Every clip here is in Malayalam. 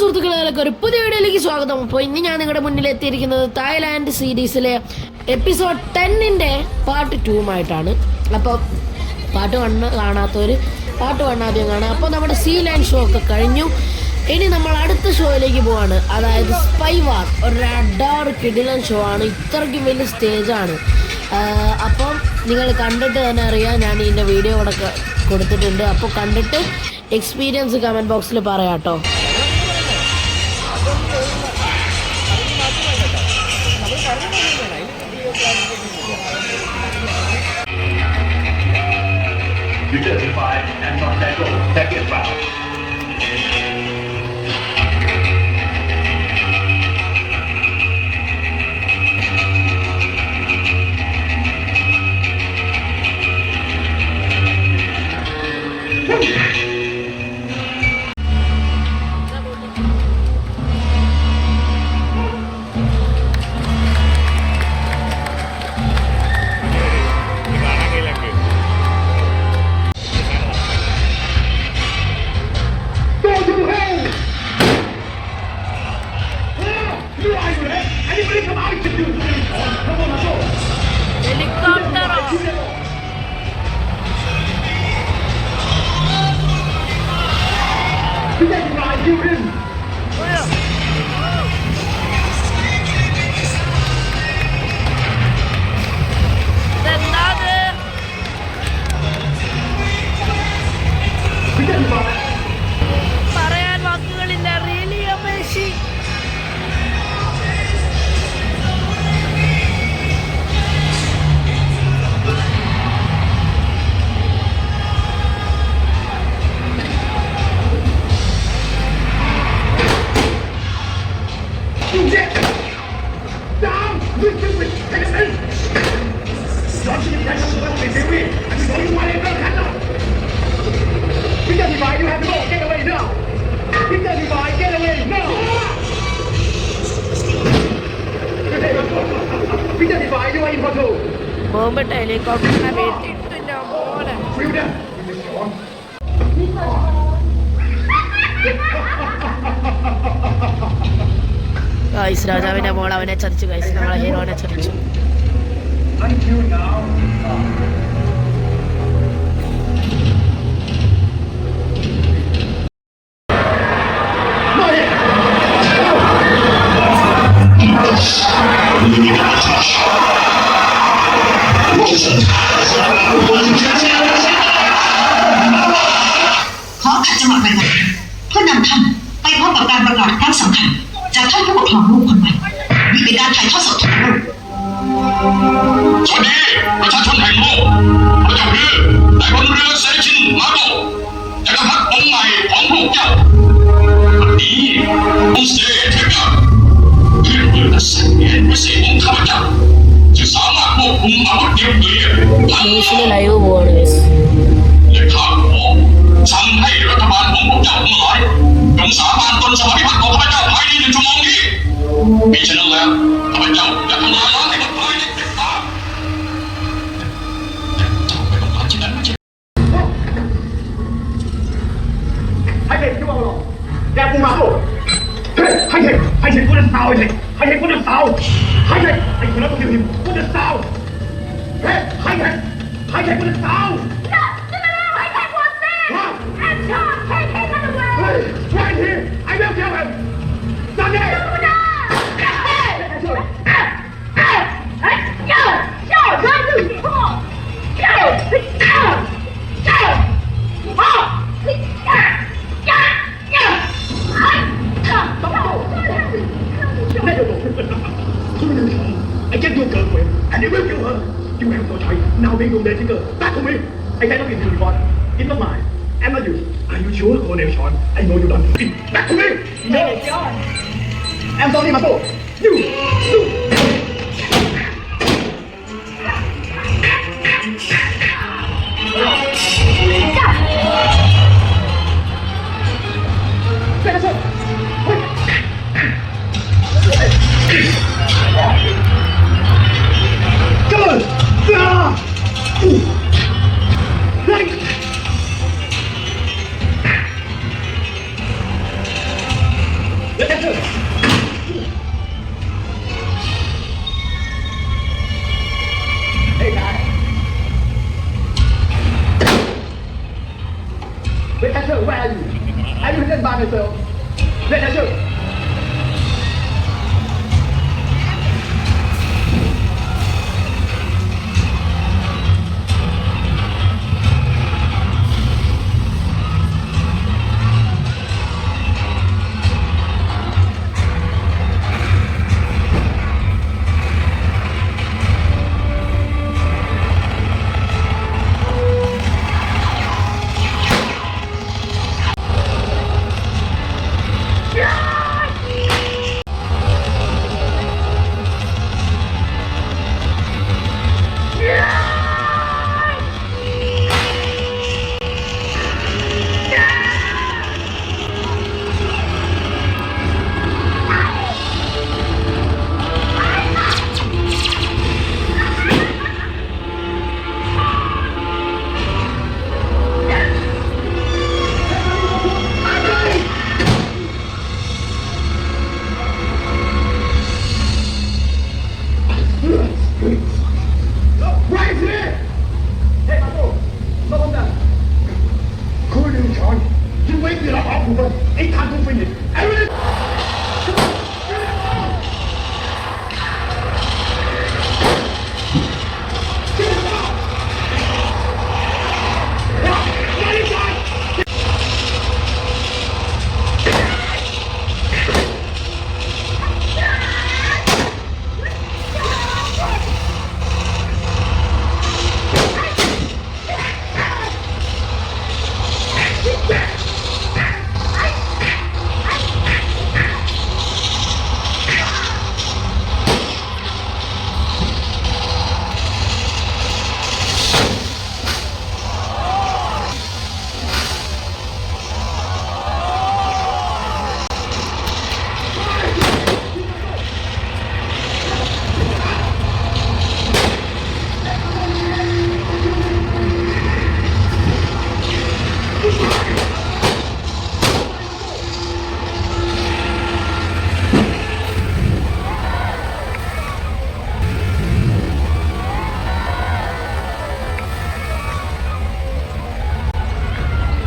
സുഹൃത്തുക്കളെ ഒരു പുതിയ വീഡിയോയിലേക്ക് സ്വാഗതം. അപ്പോൾ ഇന്ന് ഞാൻ നിങ്ങളുടെ മുന്നിൽ എത്തിയിരിക്കുന്നത് തായ്ലാൻഡ് സീരീസിലെ എപ്പിസോഡ് 10-ന്റെ പാർട്ട് 2-ആയിട്ടാണ്. അപ്പോൾ പാർട്ട് 1 കാണാത്തവർ പാർട്ട് 1 ആദ്യം കാണാം. അപ്പോൾ നമ്മുടെ സീ ലാൻഡ് ഷോ ഒക്കെ കഴിഞ്ഞു. ഇനി നമ്മൾ അടുത്ത ഷോയിലേക്ക് പോവാണ്. അതായത് സ്പൈ വാർ. ഒരു അഡാർ കിടിലൻ ഷോ ആണ്. ഇത്രയ്ക്കും വലിയ സ്റ്റേജാണ്. അപ്പം നിങ്ങൾ കണ്ടിട്ട് തന്നെ അറിയാം. ഞാൻ ഇതിൻ്റെ വീഡിയോ ഇവിടെ കൊടുത്തിട്ടുണ്ട്. അപ്പോൾ കണ്ടിട്ട് എക്സ്പീരിയൻസ് കമൻറ്റ് ബോക്സിൽ പറയാം കേട്ടോ. പറയാൻ വാക്കുകളില്ല. Really amazing. ബോംബിട്ട് ഹെലികോപ്റ്ററിനെ വെട്ടിട്ടില്ല പോലെ. ഗൈസ്, രാജാവിന്റെ മോൾ അവനെ ചതിച്ചു. ഗൈസ്, നമ്മളെ ഹീറോനെ ചതിച്ചു.ขอขัดจังหวะหน่อยเพื่อนำท่านไปพบกับการประกาศครั้งสำคัญจากท่านผู้ปกครองลูกคนใหม่นี่เป็นการถ่ายทอดสดทั่วโลกสวัสดีประชาชนแห่งโลกพระเจ้าเรือนายบนเรือเซชินมาโกจักรพรรดิองค์ใหม่ของพวกเจ้าวันนี้องค์เสด็จเทพเจ้าเลื่อนเรือและสัญญาณพิเศษของข้าพเจ้าจะสามารถควบคุมอาวุธนิวเคลียร์ലൈവ് പോവാണ് ഗൈസ്.และข้าขอสั่งให้รัฐบาลของพวกเจ้าทั้งหลายจงสาบานตนสวัสดิภาพของข้าพเจ้าภายใน1 ชั่วโมงนี้มิฉะนั้นแล้วข้าพเจ้าจะทำลายล้างให้หมดภายในติดตาเจ้าไม่ต้องการที่นั้นไม่ใช่喺你叫我落，你有冇馬路？喺你嗰隻手，喺你嗰隻手，喺你嗰條條嗰隻手，喺你嗰隻手。Right here, I will kill him. Done it. I get your girlfriend and you will kill her. You have no choice. Now we go there, Tinker. Back to me. I cannot get you before. It's not mine. I'm not you. Are you sure, Colonel Sean? I know you done. Back to me. No. I'm sorry, my boy. You. Come on. 色，练下去。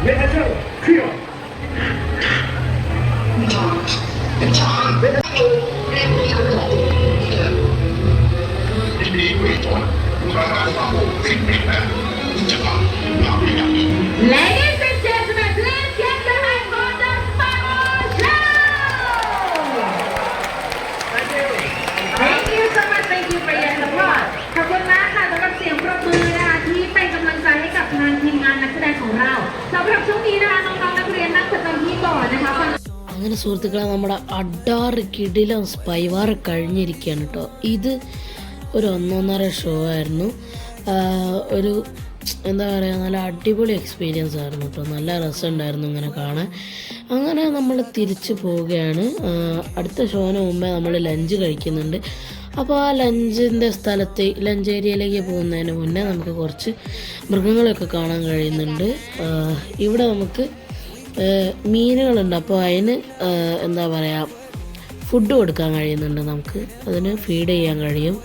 练下去，去了。Ladies and gentlemen, please get the hand for the Spiral Show! Thank you so much. Thank you for your support. ขอบคุณมากค่ะสำหรับเสียงปรบมือนะคะที่เป็นกำลังใจให้กับทางทีมงานนักแสดงของเราสำหรับช่วงนี้นะคะน้องๆนักเรียนนั่งประจำที่ก่อนนะคะ അങ്ങനെ സുഹൃത്തുക്കളെ നമ്മുടെ അഡാറ് കിടിലം സ്പൈവാർ കഴിഞ്ഞിരിക്കുകയാണ് കേട്ടോ. ഇത് ഒരു 1.5 ഷോ ആയിരുന്നു. ഒരു എന്താ പറയുക, നല്ല അടിപൊളി എക്സ്പീരിയൻസ് ആയിരുന്നു കേട്ടോ. നല്ല രസമുണ്ടായിരുന്നു ഇങ്ങനെ കാണാൻ. അങ്ങനെ നമ്മൾ തിരിച്ചു പോവുകയാണ്. അടുത്ത ഷോന് മുമ്പേ നമ്മൾ ലഞ്ച് കഴിക്കുന്നുണ്ട്. അപ്പോൾ ആ ലഞ്ച് ഏരിയയിലേക്ക് പോകുന്നതിന് മുന്നേ നമുക്ക് കുറച്ച് മൃഗങ്ങളെയൊക്കെ കാണാൻ കഴിയുന്നുണ്ട്. ഇവിടെ നമുക്ക് മീനുകളുണ്ട്. അപ്പോൾ അതിന് എന്താ പറയുക, ഫുഡ് കൊടുക്കാൻ കഴിയുന്നുണ്ട്. നമുക്ക് അതിന് ഫീഡ് ചെയ്യാൻ കഴിയും.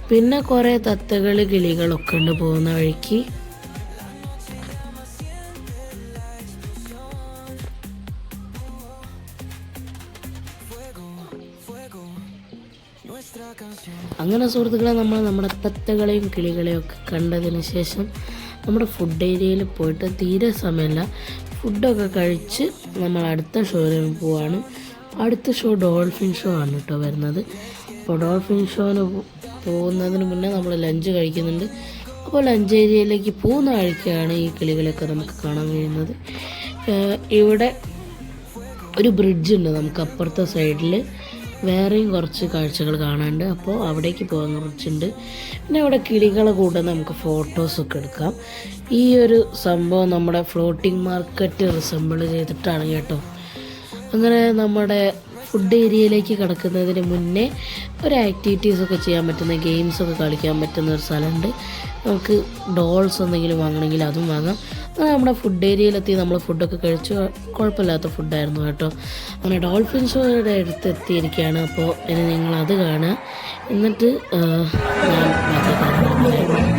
പിന്നെ കുറേ തത്തകൾ കിളികളൊക്കെ ഉണ്ട് പോകുന്ന വഴിക്ക്. അങ്ങനെ സുഹൃത്തുക്കളെ നമ്മൾ നമ്മുടെ തത്തകളെയും കിളികളെയും ഒക്കെ കണ്ടതിന് ശേഷം നമ്മുടെ ഫുഡ് ഏരിയയിൽ പോയിട്ട് തീരെ സമയമില്ല. ഫുഡൊക്കെ കഴിച്ച് നമ്മൾ അടുത്ത ഷോയിൽ പോവാണ്. അടുത്ത ഷോ ഡോൾഫിൻ ഷോ ആണ് കേട്ടോ വരുന്നത്. അപ്പോൾ ഡോൾഫിൻ ഷോന് പോകുന്നതിന് മുന്നേ നമ്മൾ ലഞ്ച് കഴിക്കുന്നുണ്ട്. അപ്പോൾ ലഞ്ച് ഏരിയയിലേക്ക് പോകുന്ന വഴിക്കാണ് ഈ കിളികളൊക്കെ നമുക്ക് കാണാൻ കഴിയുന്നത്. ഇവിടെ ഒരു ബ്രിഡ്ജുണ്ട് നമുക്ക് അപ്പുറത്തെ സൈഡിൽ. വേറെയും കുറച്ച് കാഴ്ചകൾ കാണാനുണ്ട്. അപ്പോൾ അവിടേക്ക് പോകാൻ കുറച്ചുണ്ട്. പിന്നെ അവിടെ കിളികളെ കൂടെ നമുക്ക് ഫോട്ടോസൊക്കെ എടുക്കാം. ഈ ഒരു സംഭവം നമ്മുടെ ഫ്ലോട്ടിംഗ് മാർക്കറ്റ് റിസംബിൾ ചെയ്തിട്ടാണ് കേട്ടോ. അങ്ങനെ നമ്മുടെ ഫുഡ് ഏരിയയിലേക്ക് കിടക്കുന്നതിന് മുന്നേ ഒരു ആക്ടിവിറ്റീസൊക്കെ ചെയ്യാൻ പറ്റുന്ന, ഗെയിംസൊക്കെ കളിക്കാൻ പറ്റുന്ന ഒരു സ്ഥലമുണ്ട്. നമുക്ക് ഡോൾസ് എന്തെങ്കിലും വാങ്ങണമെങ്കിൽ അതും വാങ്ങാം. അങ്ങനെ നമ്മുടെ ഫുഡ് ഏരിയയിലെത്തി നമ്മൾ ഫുഡൊക്കെ കഴിച്ചു. കുഴപ്പമില്ലാത്ത ഫുഡായിരുന്നു കേട്ടോ. അങ്ങനെ ഡോൾഫിൻ ഷോയുടെ അടുത്തെത്തിയിരിക്കുകയാണ്. അപ്പോൾ ഇനി നിങ്ങളത് കാണുക. എന്നിട്ട് ഞാൻ ബാക്കി കാര്യങ്ങൾ പറയാം.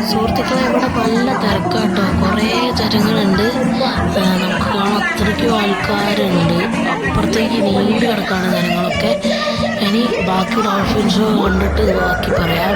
സുഹൃത്തുക്കളെ ഇവിടെ നല്ല തിരക്കാട്ടോ, കുറേ ജനങ്ങളുണ്ട്. നമുക്ക് കാണാൻ അത്രയ്ക്കും ആൾക്കാരുണ്ട്. അപ്പുറത്തേക്ക് നീണ്ടു കിടക്കാണ് ജനങ്ങളൊക്കെ. ഇനി ബാക്കി ഡോൾഫിൻ ഷോ കണ്ടിട്ട് ബാക്കി പറയാം.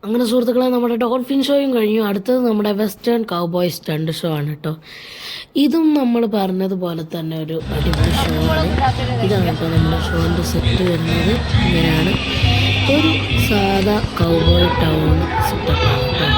അങ്ങനെ സുഹൃത്തുക്കളെ നമ്മുടെ ഡോൾഫിൻ ഷോയും കഴിഞ്ഞു. അടുത്തത് നമ്മുടെ വെസ്റ്റേൺ കൗബോയ് സ്റ്റണ്ട് ഷോ ആണ് കേട്ടോ. ഇതും നമ്മൾ പറഞ്ഞതുപോലെ തന്നെ ഒരു അടിപൊളി ഷോ ആണ്. ഇതാണ് കേട്ടോ നമ്മുടെ ഷോൻ്റെ സെറ്റ് വരുന്നത്. ഇങ്ങനെയാണ് ഒരു സാധാ കൗബോയ് ടൗൺ സെറ്റപ്പാണ് കേട്ടോ.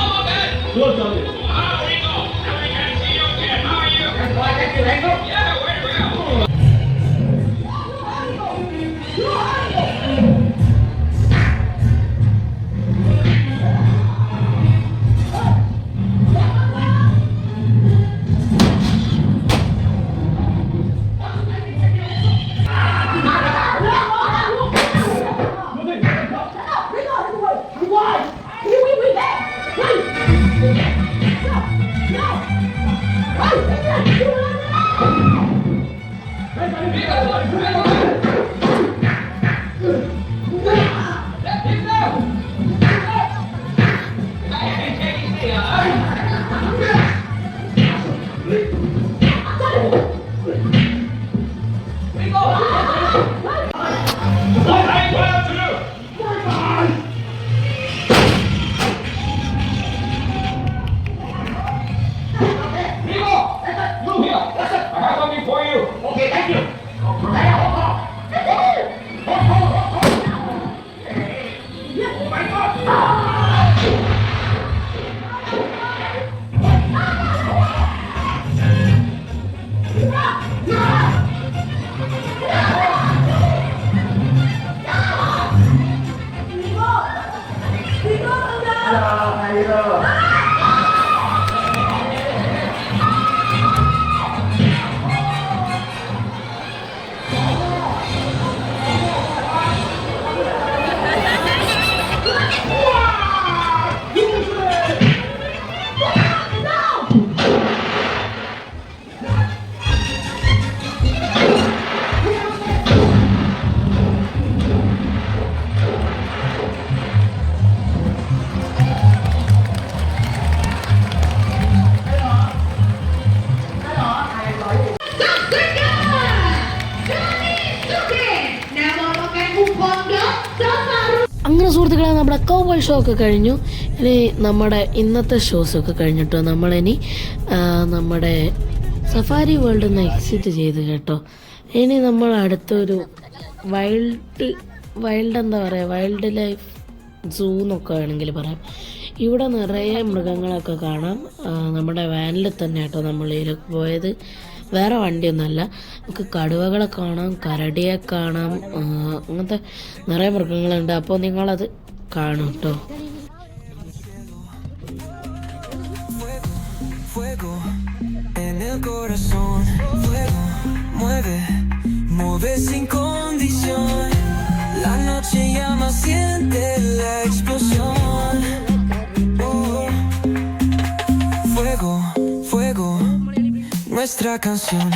അങ്ങനെ സുഹൃത്തുക്കളെ നമ്മുടെ കൗബോയ് ഷോ ഒക്കെ കഴിഞ്ഞു. ഇനി നമ്മുടെ ഇന്നത്തെ ഷോസൊക്കെ കഴിഞ്ഞിട്ടോ നമ്മളിനി നമ്മുടെ സഫാരി വേൾഡിൽ നിന്ന് എക്സിറ്റ് ചെയ്ത് കേട്ടോ. ഇനി നമ്മൾ അടുത്തൊരു വൈൽഡ് എന്താ പറയുക, വൈൽഡ് ലൈഫ് സൂ എന്നൊക്കെ വേണമെങ്കിൽ പറയാം. ഇവിടെ നിറയെ മൃഗങ്ങളൊക്കെ കാണാം. നമ്മുടെ വാനിൽ തന്നെ കേട്ടോ നമ്മൾ ഇതിലേക്ക് പോയത്, വേറെ വണ്ടിയൊന്നുമല്ല. നമുക്ക് കടുവകളെ കാണാം, കരടിയെ കാണാം, അങ്ങനത്തെ നിറയെ മൃഗങ്ങളുണ്ട്. അപ്പോൾ നിങ്ങളത് കാണും കേട്ടോ. La noche llama, siente la explosión. Fuego, fuego, nuestra canción.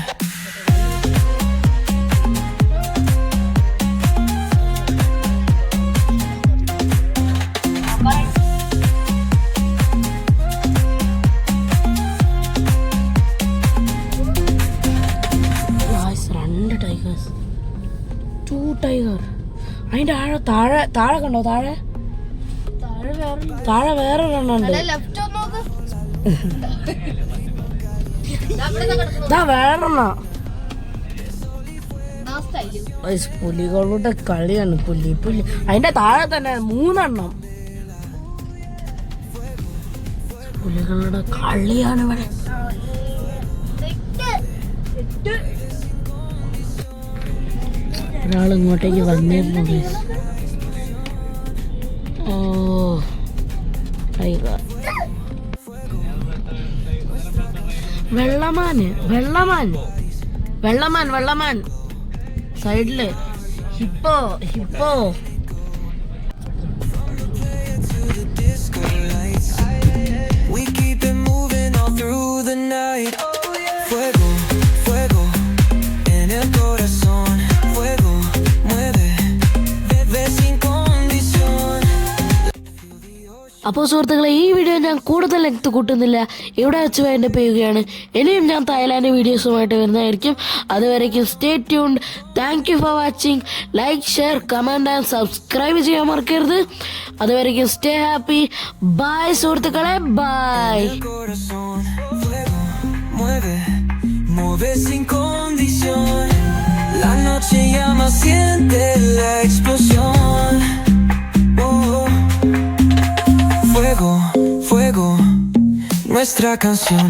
രണ്ട് ടൈഗേഴ്സ്, 2 ടൈഗർ. അതിന്റെ താഴെ കണ്ടോ, താഴെ വേറെ ഒരെണ്ണുണ്ട്. വേറെണ്ണ പുലികളുടെ കളിയാണ്. പുലി അതിന്റെ താഴെ തന്നെ 3 എണ്ണം പുലികളുടെ കളിയാണ് ഇവിടെ. ഒരാൾ ഇങ്ങോട്ടേക്ക് വന്നിരുന്നു guys. ഓ വെള്ളമാൻ സൈഡില് Hippo We keep it moving all through the night. Fuego, fuego, en el corazón. Fuego, mueve, bebé sin condición. അപ്പോൾ സുഹൃത്തുക്കളെ, ഈ വീഡിയോ ഞാൻ കൂടുതൽ ലെങ്ത് കൂട്ടുന്നില്ല, ഇവിടെ വെച്ച് വൈൻഡപ്പ് ചെയ്യുകയാണ്. ഇനിയും ഞാൻ തായ്ലാൻഡ് വീഡിയോസുമായിട്ട് വരുന്നതായിരിക്കും. അതുവരേക്കും stay tuned. Thank you for watching. Like, share, comment and subscribe ചെയ്യാൻ മറക്കരുത്. അതുവരേക്കും സ്റ്റേ ഹാപ്പി. ബൈ സുഹൃത്തുക്കളെ, by. Corazón, fuego, mueve, mueve sin condición. La noche llama, siente la explosión. Oh, fuego, fuego, nuestra canción.